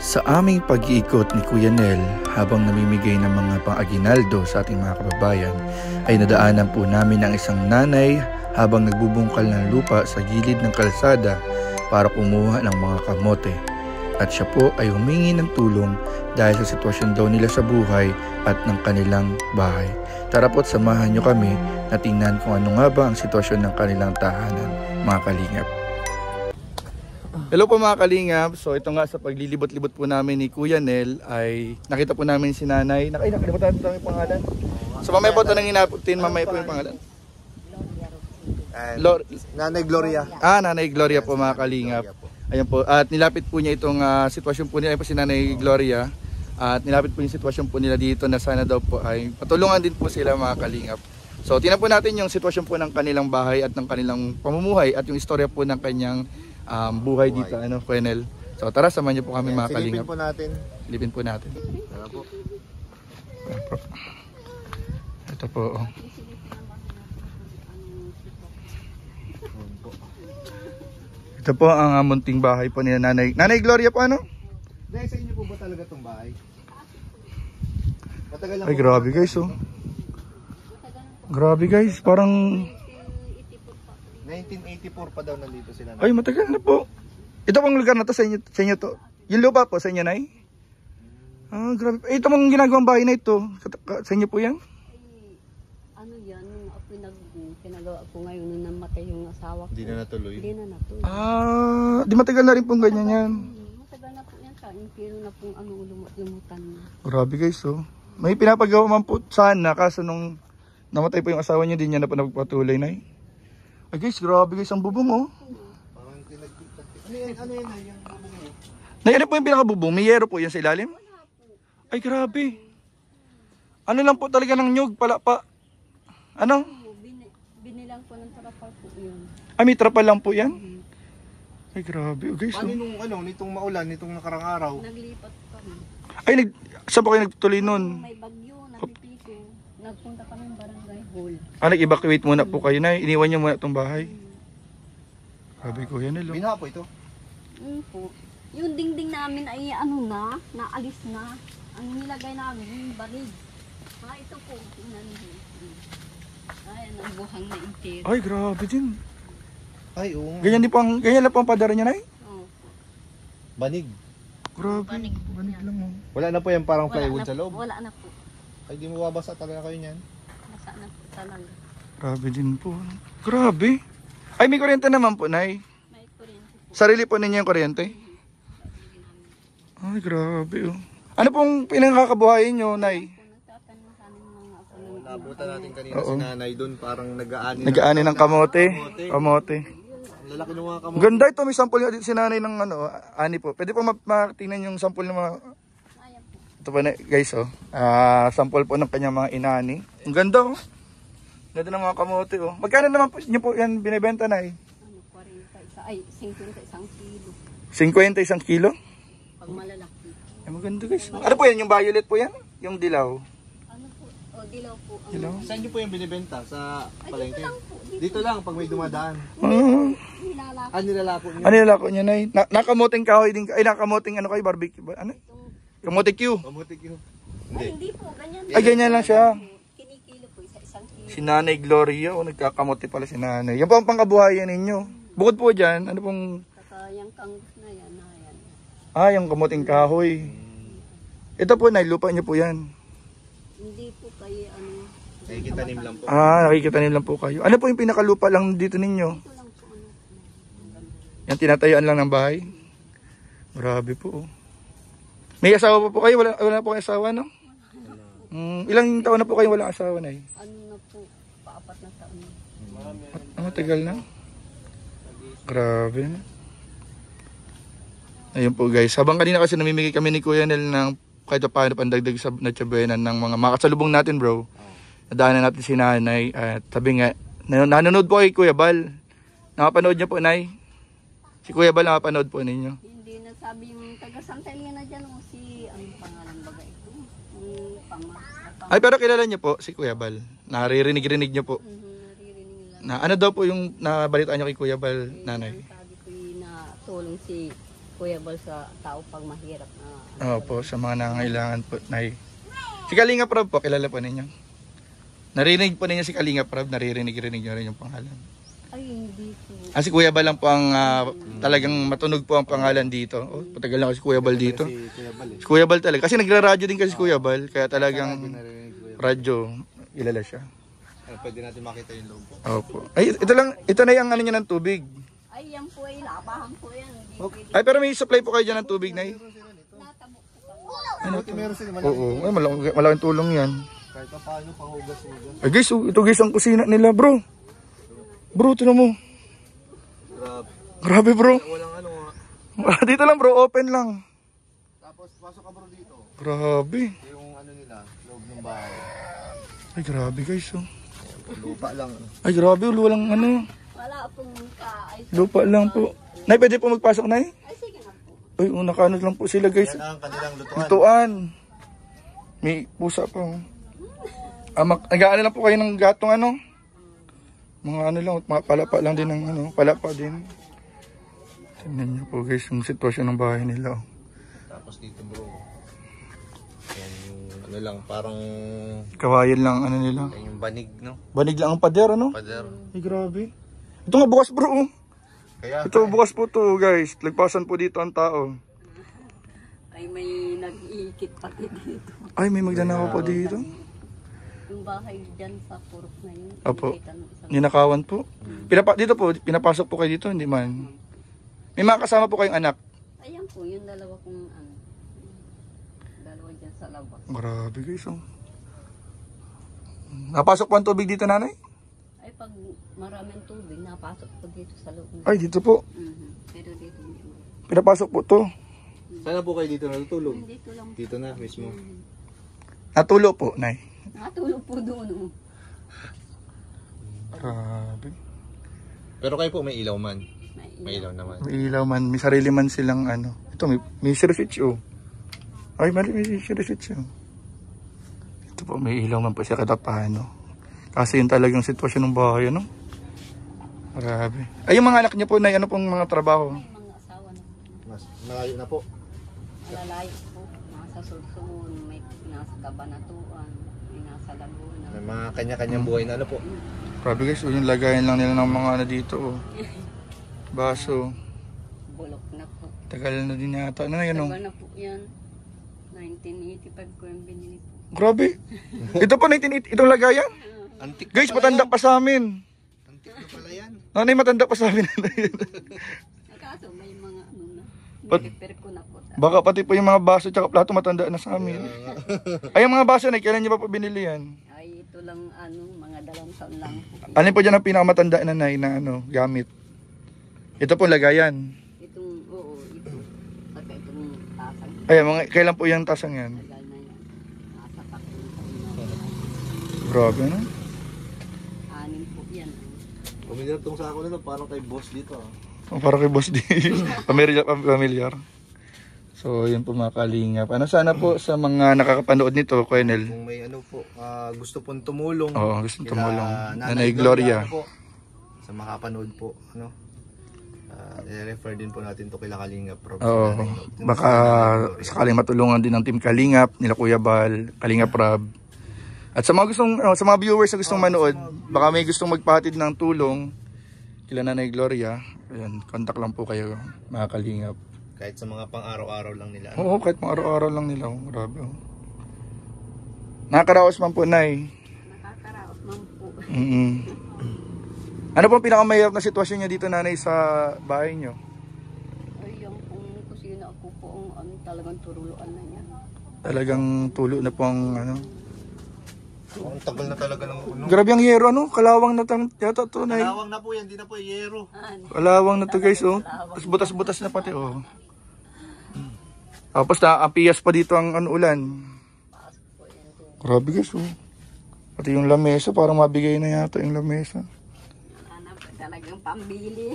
Sa aming pag-iikot ni Kuya Nel habang namimigay ng mga pang-aginaldo sa ating mga kababayan ay nadaanan po namin ang isang nanay habang nagbubungkal ng lupa sa gilid ng kalsada para kumuha ng mga kamote. At siya po ay humingi ng tulong dahil sa sitwasyon daw nila sa buhay at ng kanilang bahay. Tara po't samahan nyo kami na tingnan kung ano nga ba ang sitwasyon ng kanilang tahanan, mga kalingap. Hello po mga kalingap. So ito nga sa paglilibot-libot po namin ni Kuya Nel ay nakita po namin si nanay. Nakalimutan natin yung pangalan. So mamaya po tanongin natin mamaya po yung pangalan. Nanay Gloria. Nanay Gloria po mga kalingap. Ayan po. At nilapit po niya itong sitwasyon po nila. Ayan po si Nanay Gloria. At nilapit po yung sitwasyon po nila dito na sana daw po ay patulungan din po sila mga kalingap. So tingnan po natin yung sitwasyon po ng kanilang bahay at ng kanilang pamumuhay at yung istorya po ng kanyang buhay dito, Kuya Nel. So tara, samahan niyo po kami mga kalingap. Silipin po natin. Tara po. Ito po. Ito po ang munting bahay po ni Nanay. Nanay Gloria po ano? Dahil sa inyo po ba talaga itong bahay? Matagal lang. Ay grabe guys oh. Grabe guys, parang 1984 pa daw nandito sila. Ay matagal na po. Ito pong lugar na to sa inyo to. Yung lupa po sa inyo, Nay? Grabe. Ito pong ginagawang bahay na ito. Sa inyo po yan? Ano yan? Pinagawa ko ngayon nung namatay yung asawa ko. Hindi na natuloy? Hindi na natuloy. Di matagal na rin pong ganyan yan. Matagal na po yan sa impiro na pong lumutan na. Grabe guys oh. May pinapagawa man po sana kaso nung namatay po yung asawa niya, din niya na po nagpatuloy, Nay. Ay guys, grabe guys ang bubong oh. Parang tinagpita. Ano yan? Ano yan? Yung bubong niyo? Nay, ano po yung pinakabubong? May yero po yan sa ilalim? Ay grabe. Ano lang po talaga ng nyug, palapa. Ano? Binilang po ng trapal po yun. Ay may trapal lang po yan? Ay grabe oh, guys. Paano nung nitong maulan, nitong nakarang araw? Naglipat kami. Ay, saan po kayo nagtuloy nun? May bagyo, nagpipito. Nagpunta kami ng barangay hall. Nag-evacuate muna po kayo na. Iniwan niyo muna itong bahay. Sabi ko yan nilo. Binaha po ito? Po. Yung dingding namin ay naalis na. Ang nilagay namin, yung barig. Ito po. Tingnan niyo. Ayan, ang buhang na intero. Ay, grabe din. Ay, oo. Ganyan lang po ang padara niya, Nay? Oo. Banig. Grabe. Banig lang oh. Wala na po yung parang plywood sa loob? Wala na po. Ay, di mababasa talaga kayo niyan? Basa na po talaga. Grabe din po. Grabe. Ay, may kuryente naman po, Nay. May kuryente po. Sarili po ninyo yung kuryente? Ay, grabe oh. Ano pong pinangkakabuhayin nyo, Nay? Nagtatanong sa amin mga ako. Nabutan natin kanina Oo. si nanay doon, parang Nag-aani ng kamote. Kamote. Ang lalaki ng mga kamote. Ganda ito, may sample yung si nanay ng ani po. Pwede po matingnan yung sample ng mga... Ayan po. Ito po na, guys oh. Sample po ng kanyang mga inani. Ang ganda oh. Ganda ng mga kamote oh. Magkano naman po nyo po yan binibenta, Nay? 50 isang kilo. 50 isang kilo? Pag malalaki. Ay, maganda guys. Ano po yan? Yung violet po yan? Yung dilaw? Ano po? O, dilaw po. Dilaw? Saan niyo po yung binibenta? Sa palengke? Dito lang po. Dito lang, pag may dumadaan. Nilalaki. Nilalako niyo? Ano yung lako niya, Nay? Nakamoting kahoy din. Ay, nakamoting ano kayo? Barbecue ba? Ano? Kamote Q. Kamote yun. Ay, hindi po. Ganyan. Ay, ganyan lang siya. Kinikilo po. Isang kilo. Si Nanay Gloria. O, nagkakamote pala si Nanay. Yan po ang pangkabuhayan ninyo. Bukod po dyan, ano pong... Saka yung kangus na yan. yung kamoting kahoy. Ito po, Nay, lupa niyo po yan. Hindi po kayo Nakikitanim lang po. Nakikitanim lang po kayo. Ano po yung pinakalupa lang dito ninyo? Ito lang po. Yan, tinatayuan lang ng bahay. Grabe po. May asawa po kayo? Wala po kayong asawa, no? Ilang taon na po kayo walang asawa, Nay? Ano na po? Paapat na taon. Matagal na. Grabe na. Ayun po guys. Habang kanina kasi namimigay kami ni Kuya Nel ng kahit paano pandagdag sa natsabuenan ng mga makasalubong natin, bro. Nadaanan natin si Nanay at sabi nga, nanonood po kay Kuya Bal. Nakapanood niyo po, Nay? Si Kuya Bal nakapanood po ninyo. Hindi na sabi yung taga Santa Elena dyan o si, anong pangalan baga ito? Ay, pero kilala niyo po si Kuya Bal. Naririnig-rinig niyo po. Naririnig nila. Na ano daw po yung nabalitaan niyo kay Kuya Bal, Nanay? Sabi ko yung natulong si Kuya Bal sa tao pag mahirap na. Opo, sa mga nangangailangan po, Nay. Si Kalinga Prab po, kilala po ninyo. Narinig po ninyo si Kalinga Prab, naririnig-rinig nyo rin yung pangalan. Ay, hindi po. Si Kuya Bal lang po ang talagang matunog po ang pangalan dito. Oh, patagal na kasi Kuya Bal dito. Si Kuya Bal eh. Si Kuya Bal talaga. Kasi nagra-radyo din kasi si Kuya Bal, kaya talagang Narinig ko yun. radyo, kilala siya. Pwede natin makita yung loob po. Opo. Ay, ito na yung ano niya ng tubig. Ay, yan po ay labahan po yan. Hindi Okay. pwede. Ay, pero may supply po kayo dyan ng tubig, Nay. Natabo po kami. Ano ito? Meron sila malaki. Oo, ay, malaking tulong yan. Kahit pa paano panghugas-hugas. Ay guys, ito guys ang kusina nila, bro. Bro, tinan mo. Grabe. Grabe, bro. Walang ano nga. Dito lang, bro. Open lang. Tapos pasok ka bro dito. Grabe. Yung ano nila, loob ng bahay. Ay, grabe guys, oh. Lupa lang. Ay, grabe, walang ano. Wala pong kaayos. Lupa lang po. Nay, pwede po magpasok, Nay? Ay, sige na po. Ay, nakaano lang po sila, guys. Yan ang kanilang lutuan. Lutuan. May pusa pa, oh. Nag-aano lang po kayo ng gatong ano? Mga ano lang, mga palapa lang din ng ano, palapa din. Tingnan niyo po guys, yung sitwasyon ng bahay nila, oh. Tapos dito bro. Yan yung ano lang, parang Kawayan lang, ano nila. yan yung banig no? Banig lang ang pader, ano? Pader. Ay, grabe. Ito nga bukas, bro, oh. Kaya Ito bukas po to, guys. Lagpasan po dito ang tao. Ay, may nag-iikit pati dito. Ay, may magnanakaw po dito. Yung bahay dyan sa purok na yun. Apo. nakita ng isang- Ninakawan po. Dito po, pinapasok po kayo dito, hindi man. May mga kasama po kayong anak. Ayan po, yung dalawa kong ano. Dalawa dyan sa labas. Grabe guys, oh. Napasok po ang tubig dito, nanay? Ay, pag maraming tubig, napasok po dito sa loob. Ay, dito po. Pero dito hindi mo. Pinapasok po to. sana po kayo dito natutulog. Dito lang. Dito na mismo. Natulo po, nay. Natulog po doon. Oh. Grabe. Pero kayo po may ilaw man. May May ilaw naman. May ilaw man, may sarili man silang ano. Ito, may switch, oh. Ay, may switch, oh. Ito po, may ilaw man po siya kada paano. Kasi yun talagang sitwasyon ng bahay, ano? Grabe. Ay, yung mga anak niyo po, nay, ano pong mga trabaho? May mga asawa na. Mas malayo na po. Malalayo po. Nasa Sursun, may nasa Cabanatuan, may nasa Laguna. May mga kanya-kanyang buhay na ano po. Grabe guys, oh, yung lagayan lang nila ng mga ano dito, oh. Baso. Bulok na po. Tagal na din yata. Ano na yan, oh? Tagal na po yan. 1985 ko yung binili po. Grabe. Ito po, 1980, itong lagayan. Antik Guys, matanda pa sa amin. Antik na pala yan. Nanay, matanda pa sa amin. Kaso may mga ano na. Pat- Repair ko na po. Baka pati po yung mga baso tsaka plato matanda na sa amin. Ay, yung mga baso na, kailan niyo pa po binili yan? Ay, ito lang ano, mga 2 taon lang po. Alin po dyan ang pinakamatanda na nay na ano, gamit? Ito po lagayan. Itong, oo, ito. Saka itong tasang. Ay, kailan po yung tasang yan? Tagal na yan. Nasa 3 taon na. Grabe, no? 6 po yan. Pumili tong sako na to, parang kay boss dito. Oh, para kay Boss D. Familiar. So, yun po mga kalingap. Ano sana po sa mga nakakapanood nito, Colonel? Kung may ano po, gusto pong tumulong. Oo, gusto kila tumulong. Nanay Gloria. po, sa makapanood po, ano? I-refer din po natin to kila Kalingap Rob. Oo, baka sakaling matulungan din ng Team Kalingap, nila Kuya Bal, Kalingap Rob. At sa mga gustong, sa mga viewers na gustong manood, baka may gustong magpahatid ng tulong kila Nanay Gloria, ayan, contact lang po kayo mga Kalingap. Kahit sa mga pang-araw-araw lang nila. Oo, kahit mga araw-araw lang nila, oh, grabe. Oh. Nakakaraos man po, Nay. Nakakaraos man po. Ano pong pinakamahirap na sitwasyon niyo dito, Nanay, sa bahay niyo? Ay, yung kung kusina ako po, ang talagang turuluan na yan. Talagang tulo na po ang ano. Ang tagal na talaga ng uno. Grabe ang yero, ano? Kalawang na yata to, Nay. Kalawang na po yan, di na po yero. Kalawang na to, guys, oh. Tapos butas-butas na pati, oh. Tapos ang piyas pa dito ang ano, ulan. Pasok po yan po. Grabe, guys, oh. Pati yung lamesa, parang mabigay na yata yung lamesa. Hanap talagang pambili.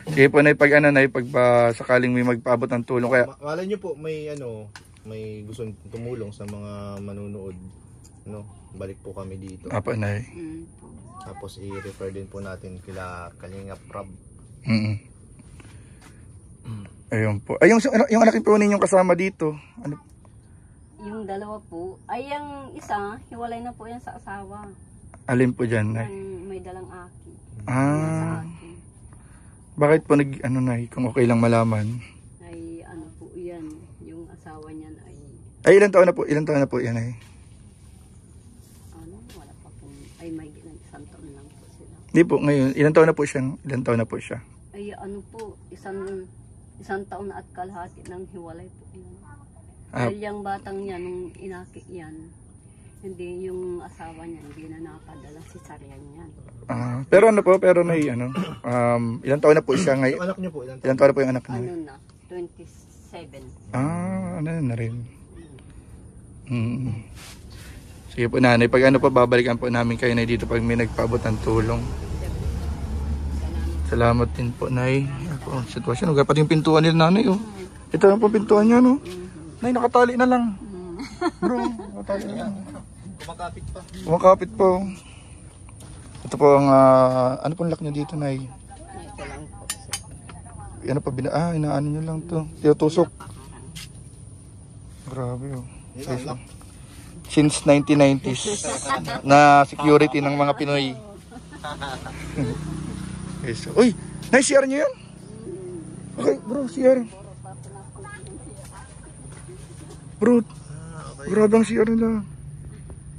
Sige po, Nay, pag ano, Nay, pag sakaling may magpaabot ng tulong, kaya Malay nyo po, may ano, may gustong tumulong sa mga manunood. No, balik po kami dito. apa, Nay. Tapos i-refer din po natin kila Kalingap Rob. Ayun po. Ay, yung anak po ninyong kasama dito. Ano? Yung dalawa po. Ay, yung isa, hiwalay na po yan sa asawa. Alin po dyan, Nay? Yung may dalang aki. Ah. Sa akin. Bakit po Nay, kung okay lang malaman? Ay, ano po yan. Yung asawa niyan ay, Ay, ilan taon na po? Ilan taon na po yan, Nay? wala pa po. Ay, may isang taon lang po sila. Hindi po, ngayon. Ilan taon na po siya? Ay, ano po, isang taon na at kalahati nang hiwalay po yan. Dahil yung batang yan, nung inakit yan, hindi yung asawa niya, hindi na napadala si Sarian yan. Pero ano po, Nay, ilan taon na po siya ngayon? Yung anak niyo po, ilan Ilan taon na po yung anak niya? Ano na, 27. Ano na rin. Sige po, Nanay, pag ano po, babalikan po namin kayo, Nay, dito pag may nagpaabot ng tulong. Salamat din po, Nay. Ako, sitwasyon, pati yung pintuan nila, Nanay, oh. Ito na po pintuan niya, no? Nay, nakatali na lang. Bro, nakatali na lang. Kumakapit pa. Ito po ang, ano pong lock nyo dito, Nay? Ito lang po. Ano pa, inaano nyo lang to. Tinutusok. Grabe, oh. Since 1990s na security ng mga Pinoy. Okay, so, uy, Nay, CR nyo yan? Okay, bro, CR. Bro, grabe ang CR nila.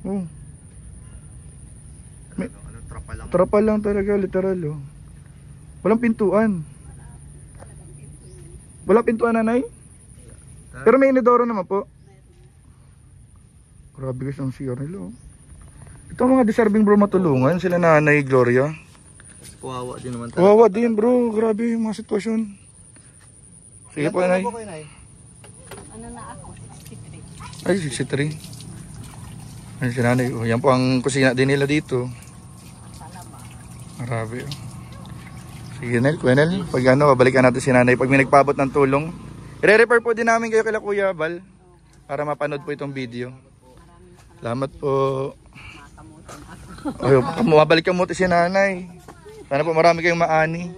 Oh. Trapa lang talaga, literal, oh. Walang pintuan. Walang pintuan, Nanay? Pero may inidoro naman po. Grabe guys ang CR nila, oh. Ito ang mga deserving bro matulungan. Sila Nanay Gloria. Kawawa din naman tayo. Kawawa din bro. Grabe yung mga sitwasyon. Sige po, Nay. Ano na ako, 63. Ay, 63. Ayun si Nanay. Oh, yan po ang kusina din nila dito. Grabe, oh. Sige, Nel, Kuya Nel, pag ano, babalikan natin si Nanay pag may nagpaabot ng tulong. I-refer po din namin kayo kila Kuya Bal para mapanood po itong video. Salamat po. Ay, mabalik ka muna si Nanay. Sana po marami kayong maani.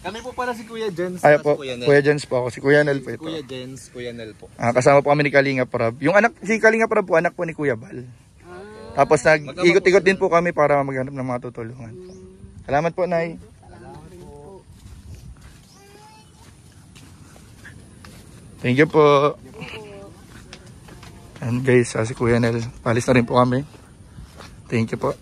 Kami po pala si Kuya Jens. Ay po, Kuya Jens po ako. Si Kuya Nel po ito. Kuya Jens, Kuya Nel po. Kasama po kami ni Kalinga Prab. Yung anak, si Kalinga Prab po, anak po ni Kuya Bal. Tapos nag-ikot-ikot din po kami para maghanap ng mga tutulungan. Salamat po, Nay. Thank you po. And guys, si Kuya Nel, palis na rin po kami. Thank you po.